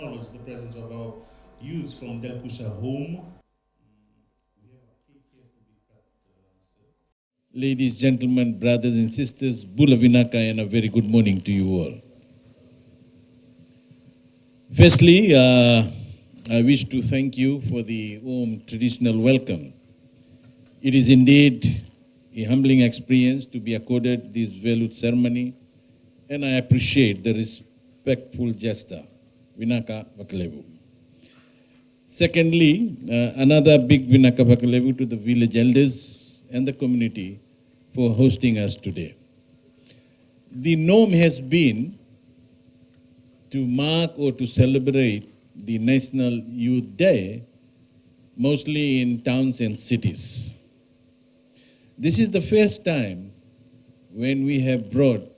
acknowledge the presence of our youths from Delkusha home. Ladies, gentlemen, brothers and sisters, Bula Vinaka, and a very good morning to you all. Firstly, I wish to thank you for the warm traditional welcome. It is indeed a humbling experience to be accorded this valued ceremony, and I appreciate the respectful gesture. Vinaka Vakalevu. Secondly, another big Vinaka Vakalevu to the village elders and the community for hosting us today. The norm has been to mark or to celebrate the National Youth Day, mostly in towns and cities. This is the first time when we have brought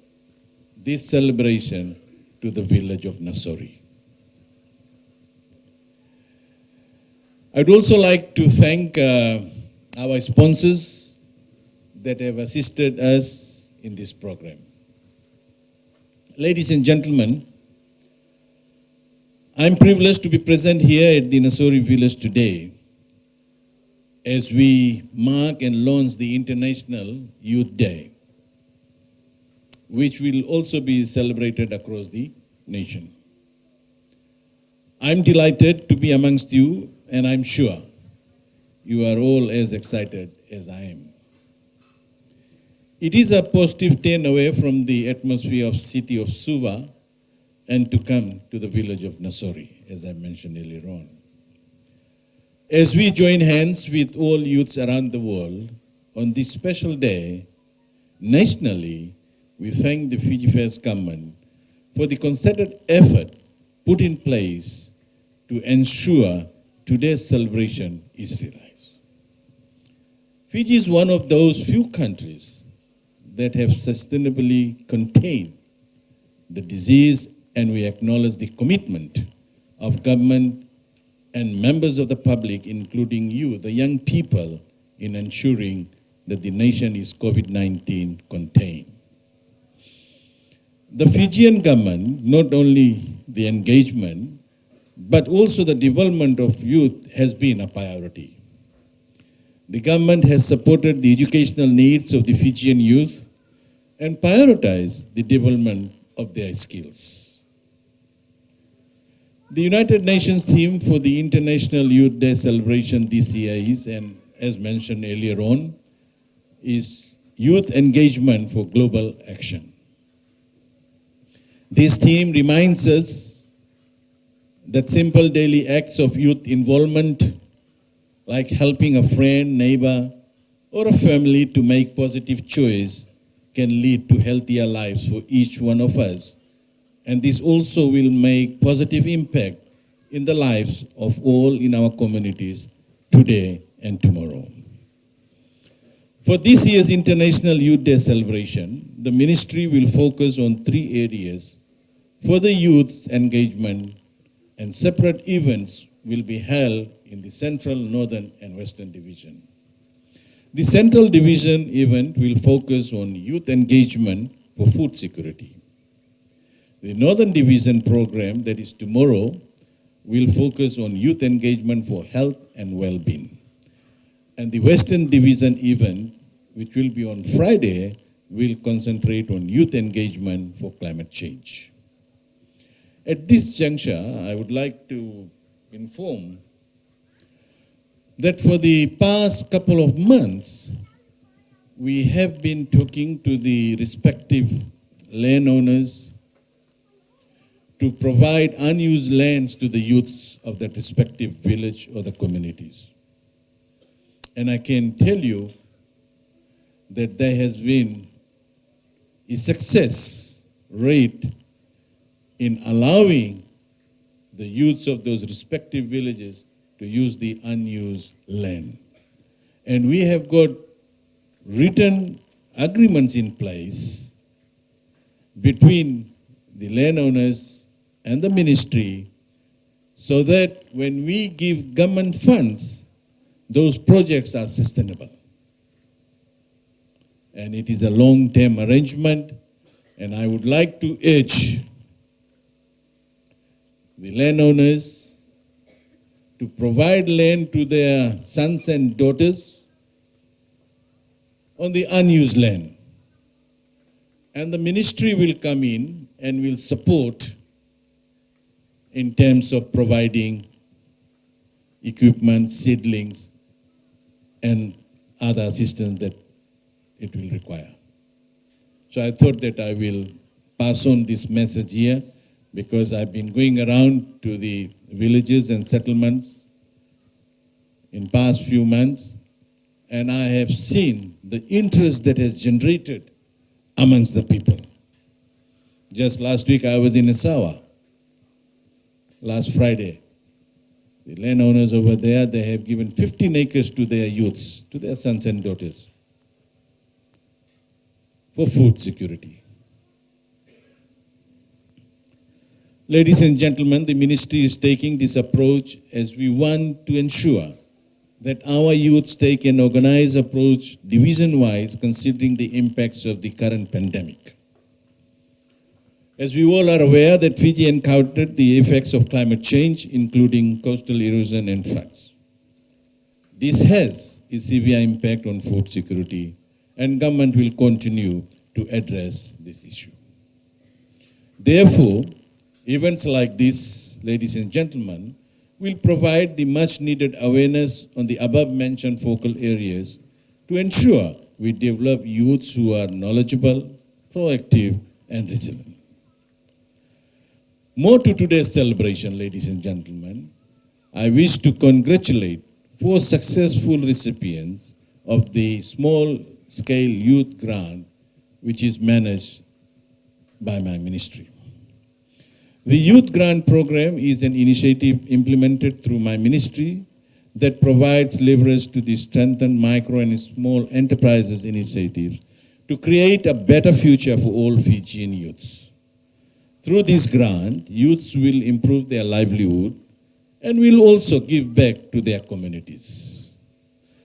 this celebration to the village of Nausori. I'd also like to thank our sponsors that have assisted us in this program. Ladies and gentlemen, I'm privileged to be present here at the Nausori village today as we mark and launch the International Youth Day, which will also be celebrated across the nation. I'm delighted to be amongst you, and I'm sure you are all as excited as I am. It is a positive turn away from the atmosphere of city of Suva and to come to the village of Nausori, as I mentioned earlier on. As we join hands with all youths around the world on this special day, nationally, we thank the Fiji First government for the concerted effort put in place to ensure today's celebration is realized. Fiji is one of those few countries that have sustainably contained the disease, and we acknowledge the commitment of government and members of the public, including you, the young people, in ensuring that the nation is COVID-19 contained. The Fijian government, not only the engagement, but also the development of youth has been a priority. The government has supported the educational needs of the Fijian youth and prioritized the development of their skills. The United Nations theme for the International Youth Day celebration this year is, and as mentioned earlier on, is Youth Engagement for Global Action. This theme reminds us that simple daily acts of youth involvement, like helping a friend, neighbor, or a family to make positive choice, can lead to healthier lives for each one of us. And this also will make positive impact in the lives of all in our communities today and tomorrow. For this year's International Youth Day celebration, the ministry will focus on 3 areas for the youth's engagement, and separate events will be held in the Central, Northern, and Western Division. The Central Division event will focus on youth engagement for food security. The Northern Division program, that is tomorrow, will focus on youth engagement for health and well-being. And the Western Division event, which will be on Friday, will concentrate on youth engagement for climate change. At this juncture, I would like to inform that for the past couple of months, we have been talking to the respective landowners to provide unused lands to the youths of that respective village or the communities. And I can tell you that there has been a success rate in allowing the youths of those respective villages to use the unused land. And we have got written agreements in place between the landowners and the ministry so that when we give government funds, those projects are sustainable. And it is a long-term arrangement, and I would like to urge the landowners to provide land to their sons and daughters on the unused land. And the ministry will come in and will support in terms of providing equipment, seedlings, and other assistance that it will require. So I thought that I will pass on this message here because I've been going around to the villages and settlements in past few months, and I have seen the interest that has generated amongst the people. Just last week I was in Asawa, last Friday. The landowners over there, they have given 15 acres to their youths, to their sons and daughters, for food security. Ladies and gentlemen, the ministry is taking this approach as we want to ensure that our youths take an organized approach division-wise, considering the impacts of the current pandemic. As we all are aware that Fiji encountered the effects of climate change, including coastal erosion and floods. This has a severe impact on food security, and government will continue to address this issue. Therefore, events like this, ladies and gentlemen, will provide the much-needed awareness on the above-mentioned focal areas to ensure we develop youths who are knowledgeable, proactive, and resilient. More to today's celebration, ladies and gentlemen, I wish to congratulate 4 successful recipients of the small-scale youth grant, which is managed by my ministry. The Youth Grant Program is an initiative implemented through my ministry that provides leverage to the strengthened micro and small enterprises initiatives to create a better future for all Fijian youths. Through this grant, youths will improve their livelihood and will also give back to their communities.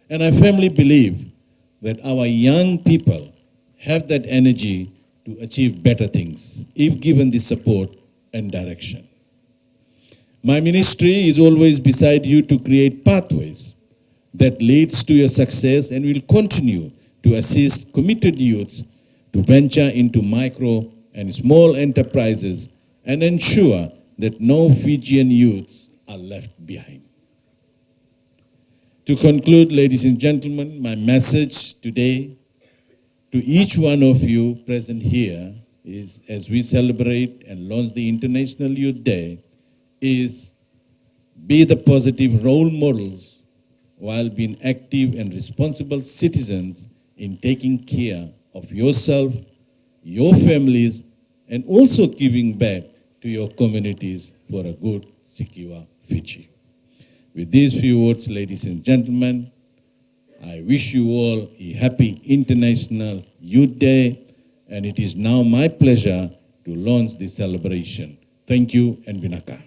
And I firmly believe that our young people have that energy to achieve better things if given the support and direction. My ministry is always beside you to create pathways that leads to your success, and will continue to assist committed youths to venture into micro and small enterprises and ensure that no Fijian youths are left behind. To conclude, ladies and gentlemen, my message today to each one of you present here is, as we celebrate and launch the International Youth Day, is be the positive role models while being active and responsible citizens in taking care of yourself, your families, and also giving back to your communities for a good, secure Fiji. With these few words, ladies and gentlemen, I wish you all a happy International Youth Day, and it is now my pleasure to launch this celebration. Thank you, and Vinaka.